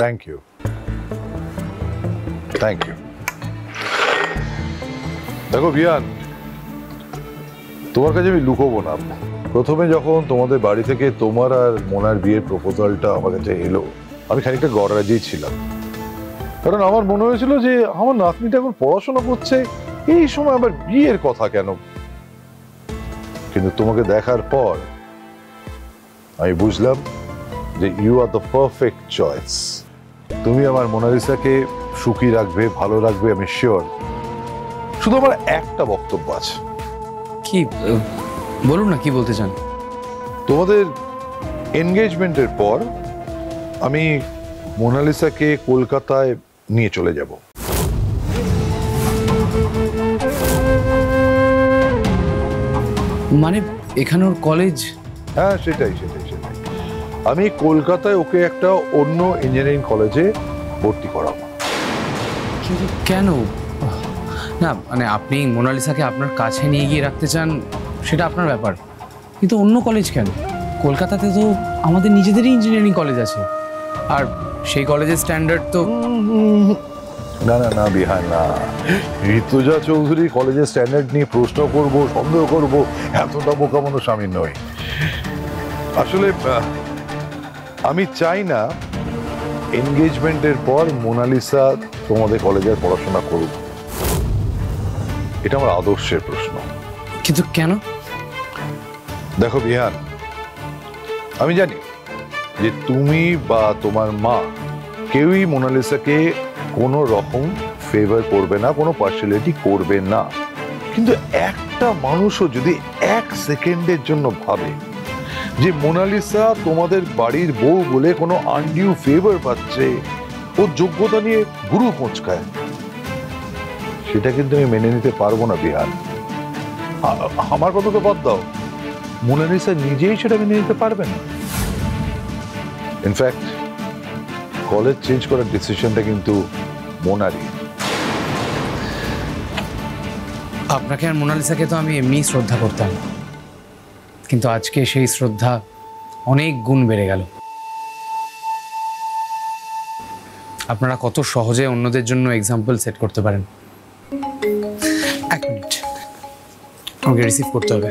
Thank you, thank you. দেখো বিয়ান, তোমার কাছে আমি লুকোবো না। প্রথমে যখন তোমাদের বাড়ি থেকে তোমার আর মোনার বিয়ের প্রপোজালটা আমার কাছে এলো, আমি খানিকটা গড়রাজি ছিলাম। কারণ আমার মনে হয়েছিল যে আমার নাতনিটা এখন পড়াশোনা করছে, এই সময় আবার বিয়ের কথা কেন। কিন্তু তোমাকে দেখার পর আমি বুঝলাম যে you are the perfect choice. তুমি আমার মোনালিসাকে সুখী রাখবে, ভালো রাখবে, আমি শিওর। শুধু আমার একটা বক্তব্য আছে। কি বলুন না, কি বলতে চান? তোমাদের এনগেজমেন্টের পর আমি মোনালিসাকে কলকাতায় নিয়ে চলে যাব। মানে এখানে ওর কলেজ? হ্যাঁ, সেটাই সেটাই সেটাই। আমি কলকাতায় ওকে একটা অন্য ইঞ্জিনিয়ারিং কলেজে ভর্তি করাবো। কিন্তু কেন? না মানে আপনি মোনালিসাকে আপনার কাছে নিয়ে গিয়ে রাখতে চান, সেটা আপনার ব্যাপার, কিন্তু অন্য কলেজ কেন? কলকাতাতে তো আমাদের নিজেদেরই ইঞ্জিনিয়ারিং কলেজ আছে, আর সেই কলেজের স্ট্যান্ডার্ড তো। না না না বিহান, না। ঋতুজা চৌধুরী কলেজের স্ট্যান্ডার্ড নিয়ে প্রশ্ন করব, সন্দেহ করব, এতটা বোকা মানুষ আমি নই। আসলে আমি চাই না এনগেজমেন্টের পর মোনালিসা তোমাদের কলেজের পড়াশোনা করুক। এটা আমার আদর্শের প্রশ্ন। কিন্তু কেন? দেখো বিহান, আমি জানি যে তুমি বা তোমার মা কেউই মোনালিসাকে কোনো রকম ফেভার করবে না, কোনো পার্সিয়ালিটি করবে না। কিন্তু একটা মানুষও যদি এক সেকেন্ডের জন্য ভাবে যে মোনালিসা তোমাদের বাড়ির বউ বলে কোনো আনডিউ ফেভার পাচ্ছে, ওর যোগ্যতা নিয়ে গুরু পৌঁছায়, সেটা কিন্তু আমি মেনে নিতে পারবো না বিহান। আমার কথা তো বাদ দাও, মোনালিসা নিজেই সেটা মেনে নিতে পারবে না। ইনফ্যাক্ট কলেজ চেঞ্জ করার ডিসিশনটা কিন্তু মোনারই। আপনাকে আর মোনালিসাকে তো আমি এমনি শ্রদ্ধা করতাম, কিন্তু আজকে সেই শ্রদ্ধা অনেক গুণ বেড়ে গেল। আপনারা কত সহজে অন্যদের জন্য এক্সাম্পল সেট করতে পারেন। এক মিনিট, আমাকে রিসিভ করতে হবে।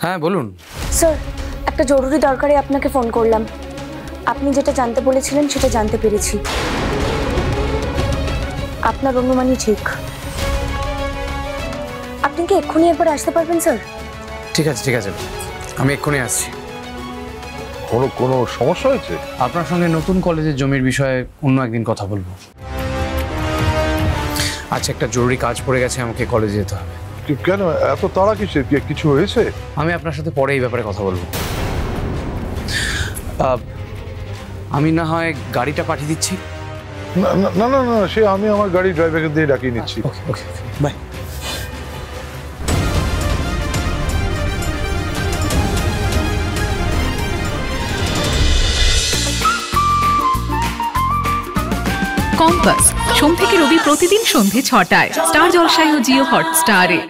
হ্যাঁ বলুন। স্যার, একটা জরুরি দরকারে আপনাকে ফোন করলাম। আপনি যেটা জানতে বলেছিলেন সেটা জানতে পেরেছি। আপনার অনুমানই ঠিক। আপনি কি এক্ষুনি একবার আসতে পারবেন স্যার? ঠিক আছে ঠিক আছে, আমি এক্ষুনি আসছি। কোনো সমস্যা হয়েছে? আপনার সঙ্গে নতুন কলেজের জমির বিষয়ে অন্য একদিন কথা বলবো। আচ্ছা, একটা জরুরি কাজ পড়ে গেছে, আমাকে কলেজে যেতে হবে। কেন এত তাড়া কিসের? কিছু হয়েছে? আমি আপনার সাথে পরে এই ব্যাপারে কথা বলবো। আমি না হয় গাড়িটা পাঠিয়ে দিচ্ছি। না না না না, সে আমি আমার গাড়ি ড্রাইভারকে দিয়ে ডাকিয়ে নিচ্ছি। ওকে ওকে, বাই। কম্পাস সোম থেকে রবি প্রতিদিন সন্ধে ৬টায় স্টার জলসায় ও জিও হটস্টারে।